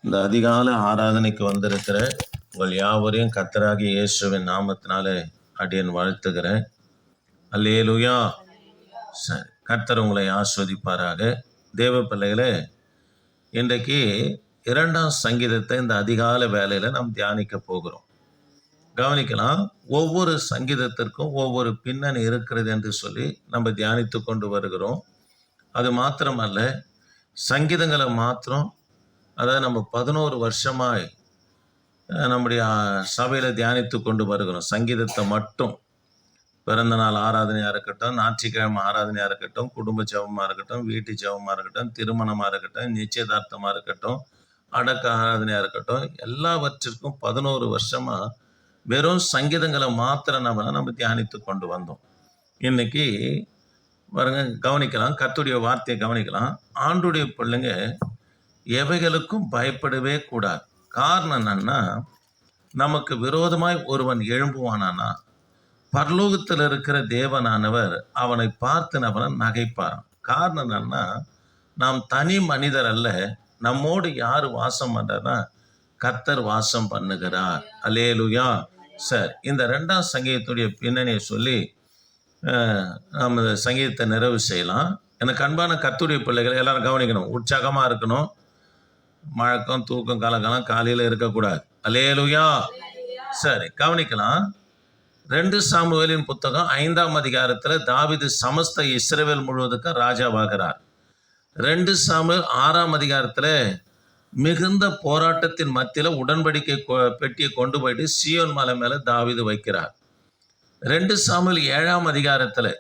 இந்த அதிகாலை ஆராதனைக்கு வந்திருக்கிற உங்கள் யாவரையும் கர்த்தராகிய இயேசுவின் நாமத்தினாலே அடியேன் வாழ்த்துகிறேன். அல்லேலூயா. சரி, கர்த்தர் உங்களை ஆஸ்வதிப்பாராக. தேவ பிள்ளைகளே, இன்றைக்கு 2ஆம் சங்கீதத்தை இந்த அதிகாலை வேலையில் நாம் தியானிக்க போகிறோம். கவனிக்கலாம், ஒவ்வொரு சங்கீதத்திற்கும் ஒவ்வொரு பின்னணி இருக்கிறது என்று சொல்லி நம்ம தியானித்து கொண்டு வருகிறோம். அது மாத்திரமல்ல, சங்கீதங்களை மாத்திரம் அதாவது நம்ம 11 வருஷமாய் நம்முடைய சபையில் தியானித்து கொண்டு வருகிறோம். சங்கீதத்தை மட்டும் பிறந்த நாள் ஆராதனையாக இருக்கட்டும், ஞாயிற்றுக்கிழமை ஆராதனையாக இருக்கட்டும், குடும்ப ஜெபமாக இருக்கட்டும், வீட்டு ஜெபமாக இருக்கட்டும், திருமணமாக இருக்கட்டும், நிச்சயதார்த்தமாக இருக்கட்டும், அடக்க ஆராதனையாக இருக்கட்டும், எல்லாவற்றிற்கும் 11 வருஷமாக வெறும் சங்கீதங்களை மாத்திரம் நம்ம தியானித்து கொண்டு வந்தோம். இன்னைக்கு பாருங்க, கவனிக்கலாம், கர்த்தருடைய வார்த்தையை கவனிக்கலாம். ஆண்டுடைய பிள்ளைங்க எவைகளுக்கும் பயப்படவே கூடாது. காரணம் என்னன்னா, நமக்கு விரோதமாய் ஒருவன் எழும்புவானானா பரலோகத்தில் இருக்கிற தேவனானவர் அவனை பார்த்து அவனை நகைப்பாரான். காரணம் என்னன்னா, நாம் தனி மனிதர் அல்ல, நம்மோடு யார் வாசம் பண்றனா கர்த்தர் வாசம் பண்ணுகிறார். அல்லேலூயா. சார், இந்த 2ஆம் சங்கீதத்துடைய பின்னணியை சொல்லி நம்ம சங்கீதத்தை நிறைவு செய்யலாம். எனக்கு அன்பான கர்த்தருடைய பிள்ளைகளை எல்லாரும் கவனிக்கணும், உற்சாகமாக இருக்கணும், மழக்கம் தூக்கம் கலக்கலாம் காலையில் இருக்கக்கூடாது. அல்லேலூயா. சரி, கவனிக்கலாம். 2 சாமுவேலின் புத்தகம் 5ஆம் அதிகாரத்தில் தாவீது சமஸ்த இஸ்ரவேல் முழுவதுக்கும் ராஜாவாகிறார். 2 சாமுவேல் 6ஆம் அதிகாரத்தில் மிகுந்த போராட்டத்தின் மத்தியில் உடன்படிக்கை பெட்டியை கொண்டு போயிட்டு சீயோன் மலை மேலே தாவீது வைக்கிறார். 2 சாமுவேல் 7ஆம் அதிகாரத்தில்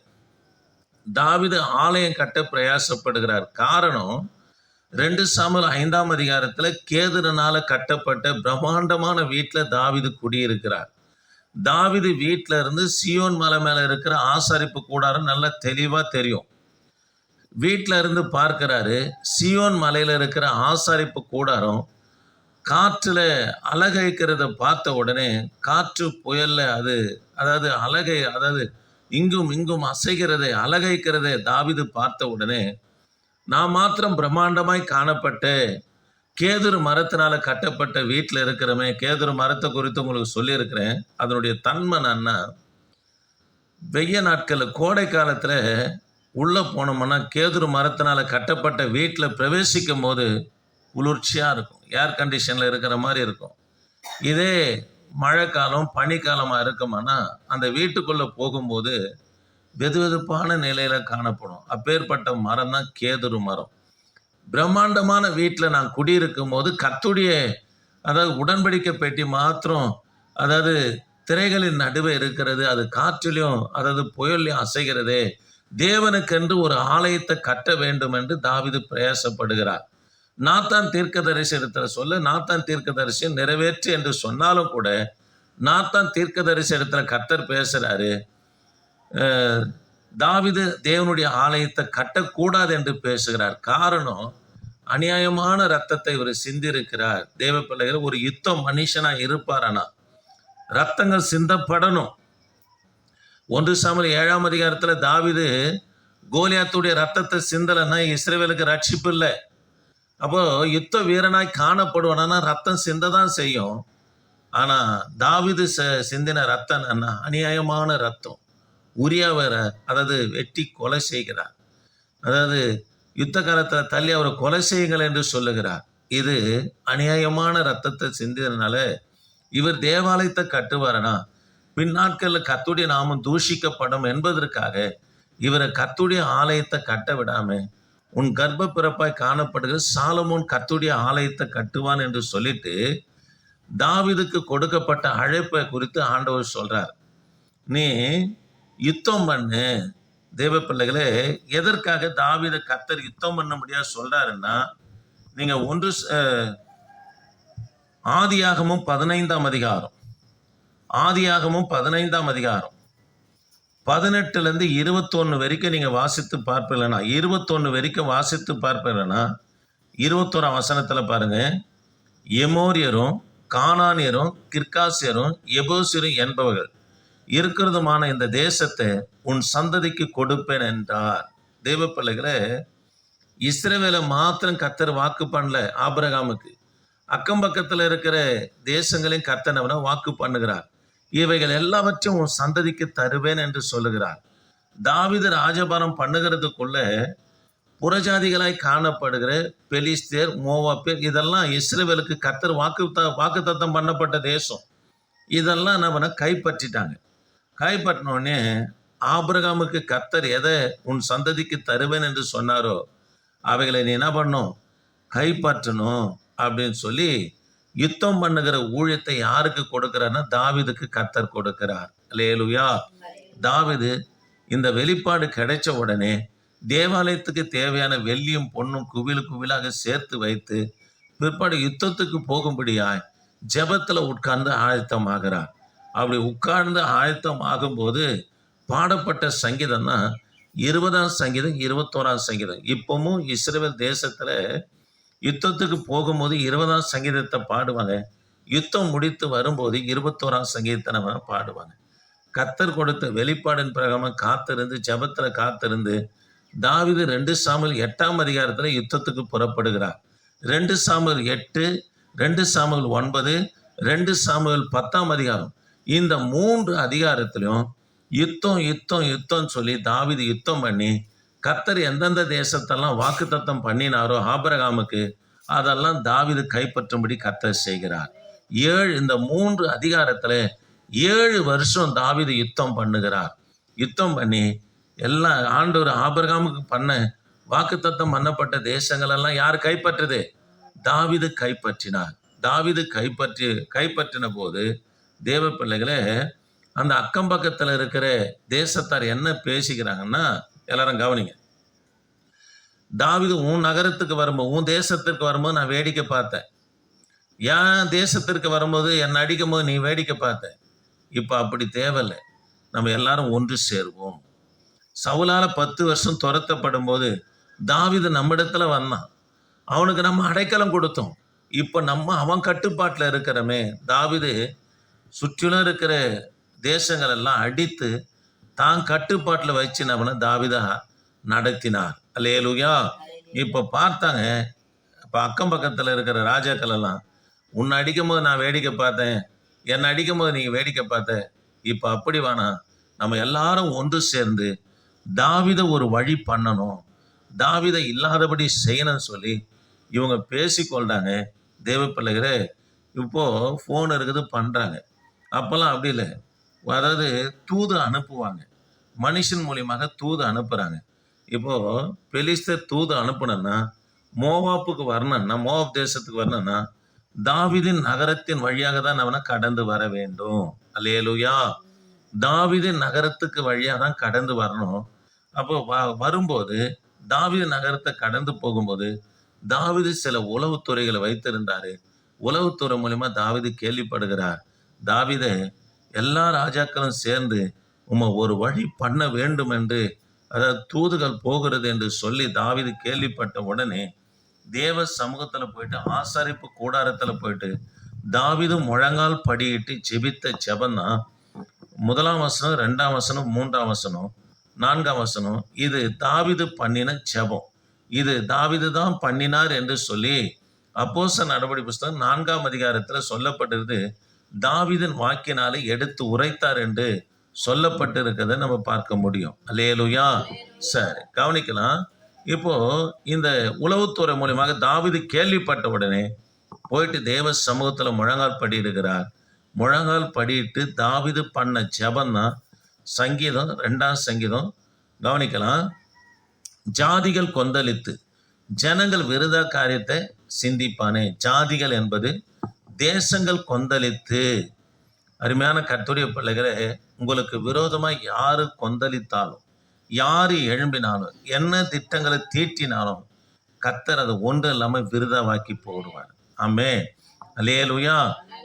தாவீது ஆலயம் கட்ட பிரயாசப்படுகிறார். காரணம், 2 சாமுவேல் 5ஆம் அதிகாரத்தில் கேதுருனால கட்டப்பட்ட பிரம்மாண்டமான வீட்டில் தாவீது குடியிருக்கிறார். தாவீது வீட்டில் இருந்து சீயோன் மலை மேலே இருக்கிற ஆசாரிப்பு கூடாரம் நல்லா தெளிவாக தெரியும். வீட்டில் இருந்து பார்க்கிறாரு, சீயோன் மலையில் இருக்கிற ஆசாரிப்பு கூடாரம் காற்றில் அலகழிக்கிறத பார்த்த உடனே, காற்று புயல்ல அதாவது அலகை இங்கும் இங்கும் அசைகிறதை அலகைக்கிறதை தாவீது பார்த்த உடனே, நான் மாத்திரம் பிரம்மாண்டமாய் காணப்பட்ட கேதுரு மரத்தினால கட்டப்பட்ட வீட்டில் இருக்கிறமே, கேதுரு மரத்தை குறித்து உங்களுக்கு சொல்லியிருக்கிறேன். அதனுடைய தன்மை என்னன்னா, வெய்ய நாட்களில் கோடை காலத்தில் உள்ளே போனோம்னா கேதுரு மரத்தினால கட்டப்பட்ட வீட்டில் பிரவேசிக்கும் போது குளிர்ச்சியாக இருக்கும், ஏர் கண்டிஷனில் இருக்கிற மாதிரி இருக்கும். இதே மழை காலம் பனிக்காலமாக இருக்குமானா அந்த வீட்டுக்குள்ளே போகும்போது வெதுவெதுப்பான நிலையில் காணப்படும். அப்பேற்பட்ட மரம் தான் கேதுரு மரம். பிரம்மாண்டமான வீட்டில் நான் குடியிருக்கும் போது கர்த்தருடைய உடன்படிக்கை பெட்டி மாத்திரம் திரைகளின் நடுவே இருக்கிறது. அது காற்றிலையும் புயல்லையும் அசைகிறதே. தேவனுக்கென்று ஒரு ஆலயத்தை கட்ட வேண்டும் என்று தாவீது பிரயாசப்படுகிறார். நாத்தான் தீர்க்கதரிசி இடத்துல சொல்ல, நாத்தான் தீர்க்கதரிசி நிறைவேற்று என்று சொன்னாலும் கூட நாத்தான் தீர்க்கதரிசி இடத்துல கர்த்தர் பேசுறாரு, தாவீது தேவனுடைய ஆலயத்தை கட்டக்கூடாது என்று பேசுகிறார். காரணம், அநியாயமான ரத்தத்தை இவர் சிந்திருக்கிறார். தேவ பிள்ளைகள், ஒரு யுத்தம் மனுஷனா இருப்பாரானா ரத்தங்கள் சிந்தப்படணும். 1 சாமுவேல் 7ஆம் அதிகாரத்தில் தாவீது கோலியாத்துடைய ரத்தத்தை சிந்தலைன்னா இஸ்ரவேலுக்கு ரட்சிப்பு இல்லை. அப்போ யுத்த வீரனாய் காணப்படுவானா ரத்தம் சிந்ததான் செய்யும். ஆனா தாவீது சிந்தின ரத்தம் என்ன? அநியாயமான ரத்தம். உரியாவை வெட்டி கொலை செய்கிறார். யுத்த காலத்தில் தள்ளி அவரை கொலை செய்யுங்கள் என்று சொல்லுகிறார். இது அநியாயமான ரத்தத்தை சிந்தினால இவர் தேவாலயத்தை கட்டுவாரனா பின்னாட்களில் கர்த்தருடைய நாமம் தூஷிக்கப்படும் என்பதற்காக இவரை கர்த்தருடைய ஆலயத்தை கட்ட விடாம, உன் கர்ப்ப பிறப்பாய் காணப்படுகிற சாலமோன் கர்த்தருடைய ஆலயத்தை கட்டுவான் என்று சொல்லிட்டு தாவீதுக்கு கொடுக்கப்பட்ட அழைப்பை குறித்து ஆண்டவர் சொல்றார், நீ யுத்தம் பண்ணு. தேவ பிள்ளைகளே, எதற்காக தாவீதை கர்த்தர் யுத்தம் பண்ண முடியாது சொல்றாருன்னா, நீங்க ஆதியாகமும் 15ஆம் அதிகாரம் 18 21 வரைக்கும் நீங்க வாசித்து பார்ப்பீங்கன்னா, 21 வரைக்கும் வாசித்து பார்ப்பீங்கன்னா, 21ஆம் வசனத்துல பாருங்க, எமோரியரும் கானானியரும் கிர்காசியரும் எபூசியரும் என்பவர்கள் இருக்கிறதுமான இந்த தேசத்தை உன் சந்ததிக்கு கொடுப்பேன் என்றார். தேவ பிள்ளைகளே, இஸ்ரவேலை மாத்திரம் கர்த்தர் வாக்கு பண்ணல ஆபிரகாமுக்கு, அக்கம் பக்கத்துல இருக்கிற தேசங்களையும் கர்த்தனவன வாக்கு பண்ணுகிறார். இவைகள் எல்லாவற்றையும் உன் சந்ததிக்கு தருவேன் என்று சொல்லுகிறார். தாவீது ராஜபாரம் பண்ணுகிறதுக்குள்ள புறஜாதிகளாய் காணப்படுகிற பெலிஸ்தேர், மோவாபியர், இதெல்லாம் இஸ்ரவேலுக்கு கர்த்தர் வாக்குத்தத்தம் பண்ணப்பட்ட தேசம். இதெல்லாம் நம்ம கைப்பற்றிட்டாங்க. கைப்பற்றின உடனே ஆபிரகாமுக்கு கர்த்தர் எதை உன் சந்ததிக்கு தருவேன் என்று சொன்னாரோ அவைகளை நீ என்ன பண்ணும், கைப்பற்றணும் அப்படின்னு சொல்லி யுத்தம் பண்ணுகிற ஊழியத்தை யாருக்கு கொடுக்கிறார்னா தாவீதுக்கு கர்த்தர் கொடுக்கிறார். அல்லேலூயா. தாவீது இந்த வெளிப்பாடு கிடைச்ச உடனே தேவாலயத்துக்கு தேவையான வெள்ளியும் பொண்ணும் குவியல் குவிலாக சேர்த்து வைத்து பிற்பாடு யுத்தத்துக்கு போகும்படியாய் ஜெபத்துல உட்கார்ந்து ஆயத்தமாகிறார். அப்படி உட்கார்ந்து ஆயத்தம் ஆகும்போது பாடப்பட்ட சங்கீதம்னா 20ஆம் சங்கீதம், 21ஆம் சங்கீதம். இப்பவும் இஸ்ரவேல் தேசத்துல யுத்தத்துக்கு போகும்போது 20ஆம் சங்கீதத்தை பாடுவாங்க. யுத்தம் முடித்து வரும்போது 21ஆம் சங்கீதத்தை நம்ம பாடுவாங்க. கர்த்தர் கொடுத்த வெளிப்பாடின் பிரகாரம் காத்திருந்து ஜெபத்துல காத்திருந்து தாவீது 2 சாமுவேல் 8ஆம் அதிகாரத்துல யுத்தத்துக்கு புறப்படுகிறார். 2 சாமுவேல் 8, 2 சாமுவேல் 9, 2 சாமுவேல் 10ஆம் அதிகாரம், இந்த 3 அதிகாரத்திலும் யுத்தம் யுத்தம் யுத்தம் சொல்லி தாவீது யுத்தம் பண்ணி கர்த்தர் எந்தெந்த தேசத்தெல்லாம் வாக்குத்தத்தம் பண்ணினாரோ ஆபிரகாமுக்கு அதெல்லாம் தாவீது கைப்பற்றும்படி கர்த்தர் செய்கிறார். இந்த 3 அதிகாரத்துல 7 வருஷம் தாவீது யுத்தம் பண்ணுகிறார். யுத்தம் பண்ணி எல்லா ஆண்டவர் ஆபிரகாமுக்கு பண்ண வாக்குத்தத்தம் பண்ணப்பட்ட தேசங்கள் எல்லாம் யார் கைப்பற்றுது? தாவீது கைப்பற்றினார். தாவீது கைப்பற்றின போது தேவ பிள்ளைகளே, அந்த அக்கம் பக்கத்துல இருக்கிற தேசத்தார் என்ன பேசிக்கிறாங்கன்னா, எல்லாரும் கவனிங்க. தாவீது உன் நகரத்துக்கு வரும்போது, உன் தேசத்திற்கு வரும்போது நான் வேடிக்கை பார்த்தேன். என் தேசத்திற்கு வரும்போது என்னை அடிக்கும் போது நீ வேடிக்கை பார்த்த. இப்ப அப்படி தேவையில்லை. நம்ம எல்லாரும் ஒன்று சேருவோம். சவுலால 10 வருஷம் துரத்தப்படும் போது தாவீது நம்மிடத்துல வந்தான். அவனுக்கு நம்ம அடைக்கலம் கொடுத்தோம். இப்ப அவன் கட்டுப்பாட்டுல இருக்கிறமே. தாவீது சுற்றிலும் இருக்கிற தேசங்கள் எல்லாம் அடித்து தான் கட்டுப்பாட்டுல வச்சு நம்மள தாவீதா நடத்தினார். அல்லேலூயா. இப்ப பார்த்தாங்க, இப்ப அக்கம் பக்கத்துல இருக்கிற ராஜாக்கள் எல்லாம் உன்னை அடிக்கும் போது நான் வேடிக்கை பார்த்தேன், என்னை அடிக்கும் போது நீங்க வேடிக்கை பார்த்த. இப்ப அப்படி வேணாம், நம்ம எல்லாரும் ஒன்று சேர்ந்து தாவீதை ஒரு வழி பண்ணணும், தாவீதை இல்லாதபடி செய்யணும்னு சொல்லி இவங்க பேசிக்கொள்றாங்க. தேவ பிள்ளைகளே, இப்போ ஃபோன் இருக்குது பண்றாங்க. அப்பெல்லாம் அப்படி இல்லை. அதாவது தூது அனுப்புவாங்க, மனுஷன் மூலியமாக தூது அனுப்புறாங்க. இப்போ பெலிஸ்தர் தூது அனுப்பணும்னா மோவாப்புக்கு வரணும்னா, மோவாப் தேசத்துக்கு வரணும்னா தாவீதின் நகரத்தின் வழியாக தான் அவனை கடந்து வர வேண்டும். அல்லேலூயா. தாவீதின் நகரத்துக்கு வழியாக தான் கடந்து வரணும். அப்போ வரும்போது தாவீது நகரத்தை கடந்து போகும்போது தாவீது சில உளவுத்துறைகளை வைத்திருந்தாரு. உளவுத்துறை மூலமா தாவீது கேள்விப்படுகிறார். தாவீதை எல்லா ராஜாக்களும் சேர்ந்து ஒரு வழி பண்ண வேண்டும் என்று, அதாவது தூதுகள் போகிறது என்று சொல்லி தாவீது கேள்விப்பட்ட உடனே தேவ சமூகத்துல போயிட்டு ஆசாரிப்பு கூடாரத்துல போயிட்டு தாவீது முழங்கால் படியிட்டு ஜெபித்த ஜெபம்தான் 1ஆம் வசனம், 2ஆம் வசனம், 3ஆம் வசனம், 4ஆம் வசனம். இது தாவீது பண்ணின ஜெபம். இது தாவீது தான் பண்ணினார் என்று சொல்லி அப்போஸ்தலர் நடபடிகள் புத்தகம் 4ஆம் அதிகாரத்துல சொல்லப்பட்டிருது. தாவீதின் வாக்கினாலே எடுத்து உரைத்தார் என்று சொல்லப்பட்டிருக்கிறத நம்ம பார்க்க முடியும். அல்லேலூயா. சரி, கவனிக்கலாம். இப்போ இந்த உளவுத்துறை மூலமாக தாவீது கேள்விப்பட்ட உடனே போயிட்டு தேவ சமூகத்துல முழங்கால் படியிடுகிறார். முழங்கால் படியிட்டு தாவீது பண்ண ஜெபம் தான் சங்கீதம், 2ஆம் சங்கீதம். கவனிக்கலாம். ஜாதிகள் கொந்தளித்து ஜனங்கள் விருதா காரியத்தை சிந்திப்பானே. ஜாதிகள் என்பது தேசங்கள் கொந்தளித்து. அருமையான கர்த்தருடைய பிள்ளைகளே, உங்களுக்கு விரோதமா யாரு கொந்தளித்தாலும், யாரு எழும்பினாலும், என்ன திட்டங்களை தீட்டினாலும் கர்த்தர் அதை ஒன்று இல்லாம விருதாவாக்கி போடுவார். ஆமென். அல்லேலூயா.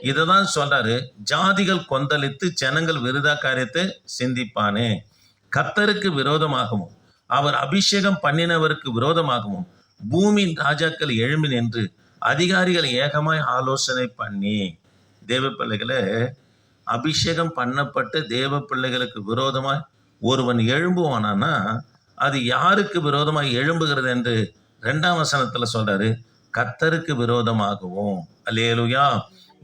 இததான் சொல்றாரு, ஜாதிகள் கொந்தளித்து ஜனங்கள் விருதா காரியத்தை சிந்திப்பானே. கர்த்தருக்கு விரோதமாகவும் அவர் அபிஷேகம் பண்ணினவருக்கு விரோதமாகவும் பூமியின் ராஜாக்கள் எழும்பி நின்று அதிகாரிகள் ஏகமாய் ஆலோசனை பண்ணி. தேவ பிள்ளைகளை, அபிஷேகம் பண்ணப்பட்டு தேவ பிள்ளைகளுக்கு விரோதமாய் ஒருவன் எழும்புவானா அது யாருக்கு விரோதமாய் எழும்புகிறது என்று 2ஆம் வசனத்துல சொல்றாரு. கர்த்தருக்கு விரோதமாகவும், அல்லேலூயா,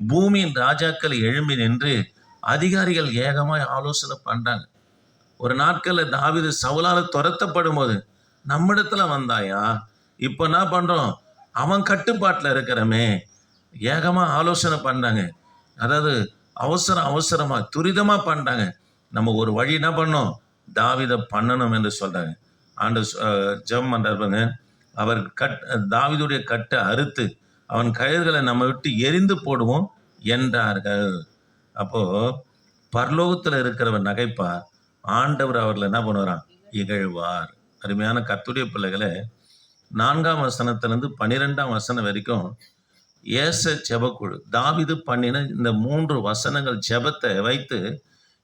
பூமியின் ராஜாக்கள் எழும்பி நின்று அதிகாரிகள் ஏகமாய் ஆலோசனை பண்றாங்க. ஒரு நாட்கள்ல தாவீது சவுலால துரத்தப்படும் போது நம்மிடத்துல வந்தாயா, இப்ப என்ன பண்றோம், அவன் கட்டுப்பாட்டுல இருக்கிறமே, ஏகமா ஆலோசனை பண்றாங்க. அதாவது அவசரமா துரிதமா பண்றாங்க. நம்ம ஒரு வழி என்ன பண்ணோம், தாவீத பண்ணணும் என்று சொல்றாங்க. ஆண்டு ஜெபம் பண்றாருங்க. அவர் தாவீதுடைய கட்டை அறுத்து அவன் கயிறுகளை நம்ம விட்டு எரிந்து போடுவோம் என்றார்கள். அப்போ பரலோகத்துல இருக்கிறவர் நகைப்பார், ஆண்டவர் அவர்கள் என்ன பண்ணுவாராம், இகழ்வார். அருமையான கர்த்தருடைய பிள்ளைகளே, 4ஆம் வசனத்திலிருந்து 12ஆம் வசனம் வரைக்கும் ஏச ஜெபக்குழு தாவீது பண்ணின இந்த 3 வசனங்கள் ஜெபத்தை வைத்து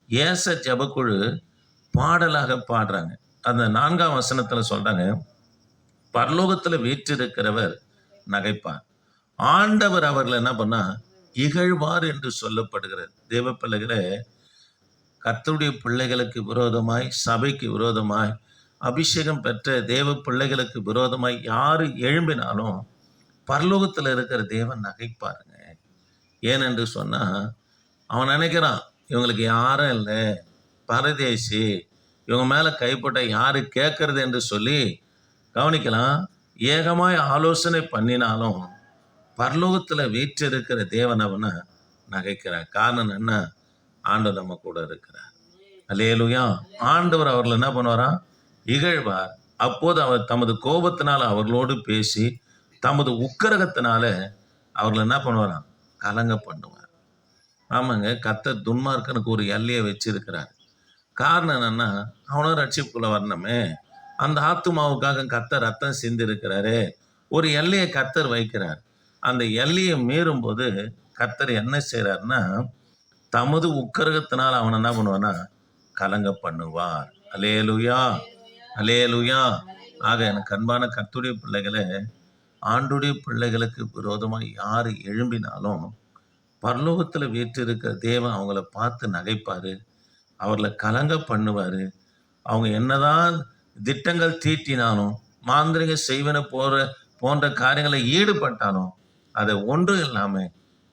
ஏச ஜெபக்குழு பாடலாக பாடுறாங்க. அந்த 4ஆம் வசனத்துல சொல்றாங்க, பரலோகத்துல வீற்றிருக்கிறவர் நகைப்பார், ஆண்டவர் அவர்கள் என்ன பண்ணா இகழ்வார் என்று சொல்லப்படுகிறது. தேவ பிள்ளைகளே, கர்த்தருடைய பிள்ளைகளுக்கு விரோதமாய், சபைக்கு விரோதமாய், அபிஷேகம் பெற்ற தேவ பிள்ளைகளுக்கு விரோதமாய் யாரு எழும்பினாலும் பரலோகத்துல இருக்கிற தேவன் நகைப்பாருங்க. ஏனென்று சொன்னா, அவன் நினைக்கிறான் இவங்களுக்கு யாரும் இல்லை, பரதேசி, இவங்க மேல கைப்பட்ட யாரு கேட்கறது என்று சொல்லி கவனிக்கலாம். ஏகமாய் ஆலோசனை பண்ணினாலும் பரலோகத்துல வீற்றிருக்கிற தேவன் அவனை நகைக்கிறார். காரணம் என்ன, ஆண்டவர் நம்ம கூட இருக்கிறார். அல்லேலூயா. ஆண்டவர் அவர்கள் என்ன பண்ணுவாராம், இகழ்வார். அப்போது அவர் தமது கோபத்தினால் அவர்களோடு பேசி தமது உக்கிரகத்தினால அவர்கள் என்ன பண்ணுவாராம், கலங்க பண்ணுவார். ஆமாங்க, கர்த்தர் துன்மார்க்கனுக்கு ஒரு எல்லையை வச்சிருக்கிறார். காரணம் என்னன்னா, அவனும் ரட்சிப்புக்குள்ள வரணுமே. அந்த ஆத்துமாவுக்காக கர்த்தர் ரத்தம் சிந்தி இருக்கிறாரு. ஒரு எல்லையை கர்த்தர் வைக்கிறார். அந்த எல்லையை மீறும் போது கர்த்தர் என்ன செய்யறாருன்னா, தமது உக்கிரகத்தினால் அவன் என்ன பண்ணுவானா, கலங்க பண்ணுவார். அல்லேலூயா, அல்லேலூயா. ஆக எனக்கு அன்பான கர்த்தருடைய பிள்ளைகளே, ஆண்டுடைய பிள்ளைகளுக்கு விரோதமாக யாரு எழும்பினாலும் பரலோகத்துல வீற்றிருக்கிற தேவன் அவங்கள பார்த்து நகைப்பாரு, அவர்களை கலங்க பண்ணுவாரு. அவங்க என்னதான் திட்டங்கள் தீட்டினாலும், மாந்திரிக செய்வன போன்ற காரியங்களை ஈடுபட்டாலும் அதை ஒன்றும் இல்லாம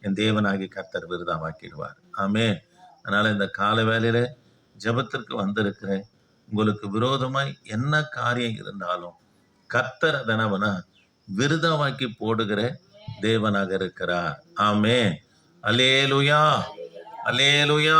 என் தேவனாகி கர்த்தர் விருதாவாக்கிடுவார். ஆமென். அதனால இந்த கால வேளையில ஜெபத்திற்கு வந்திருக்கிறேன். உங்களுக்கு விரோதமாய் என்ன காரியம் இருந்தாலும் கர்த்தர் அதனவனா விருதாவாக்கி போடுகிற தேவனாக இருக்கிறார். ஆமென். அல்லேலூயா, அல்லேலூயா.